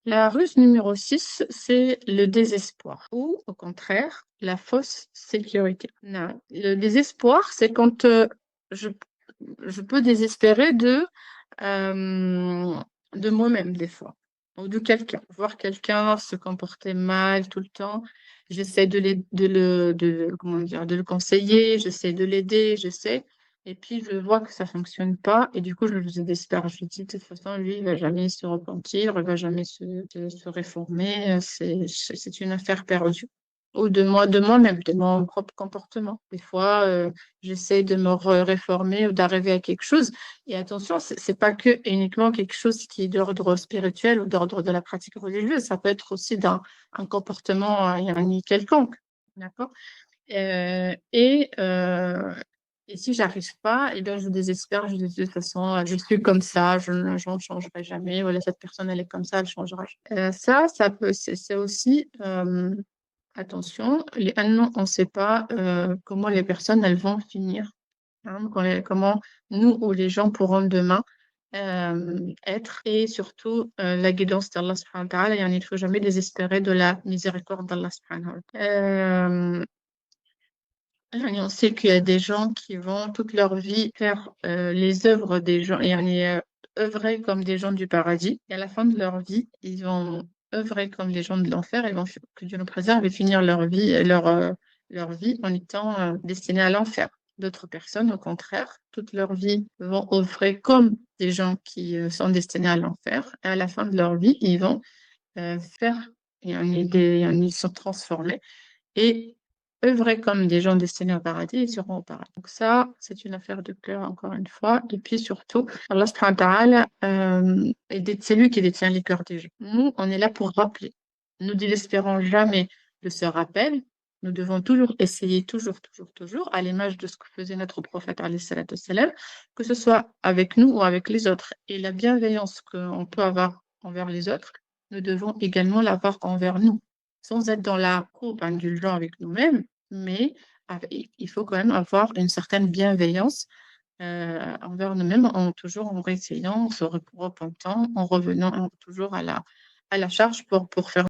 La ruse numéro 6, c'est le désespoir ou au contraire, la fausse sécurité. Non. Le désespoir, c'est quand je, je peux désespérer de moi-même des fois ou de quelqu'un. Voir quelqu'un se comporter mal tout le temps. J'essaie comment dire, de le conseiller, j'essaie de l'aider, j'essaie. Et puis, je vois que ça fonctionne pas. Et du coup, je le désespère. Je me dis, de toute façon, lui, il va jamais se repentir, il va jamais se réformer. C'est une affaire perdue. Ou de moi-même, de mon propre comportement. Des fois, j'essaie de me réformer ou d'arriver à quelque chose. Et attention, c'est pas que uniquement quelque chose qui est d'ordre spirituel ou d'ordre de la pratique religieuse. Ça peut être aussi un comportement quelconque. D'accord? Euh, et, euh, et si j'arrive pas, eh bien, je désespère. Je dis de toute façon, je suis comme ça, je n'en changerai jamais. Voilà, cette personne, elle est comme ça, elle changera. Ça peut, c'est aussi, attention, on ne sait pas comment les personnes, elles vont finir. Hein, comment nous ou les gens pourront demain être. Et surtout, la guidance d'Allah subhanahu wa ta'ala. Il ne faut jamais désespérer de la miséricorde d'Allah subhanahu wa ta'ala. Et on sait qu'il y a des gens qui vont toute leur vie faire les œuvres des gens, œuvrer comme des gens du paradis. Et à la fin de leur vie, ils vont œuvrer comme des gens de l'enfer. Que Dieu nous préserve, et finir leur vie en étant destinés à l'enfer. D'autres personnes, au contraire, toute leur vie vont œuvrer comme des gens qui sont destinés à l'enfer. Et à la fin de leur vie, ils vont faire, ils sont transformés et œuvrer comme des gens destinés au paradis et seront au paradis. Donc ça, c'est une affaire de cœur, encore une fois. Et puis surtout, Allah subhanahu wa ta'ala, c'est lui qui détient les cœurs des gens. Nous, on est là pour rappeler. Nous désespérons jamais de ce rappel. Nous devons toujours essayer, toujours, à l'image de ce que faisait notre prophète, alayhi salatu wassalam, que ce soit avec nous ou avec les autres. Et la bienveillance qu'on peut avoir envers les autres, nous devons également l'avoir envers nous sans être dans la coupe indulgent avec nous-mêmes, mais il faut quand même avoir une certaine bienveillance envers nous-mêmes, toujours en réessayant, en se repentant, en revenant toujours à la charge pour faire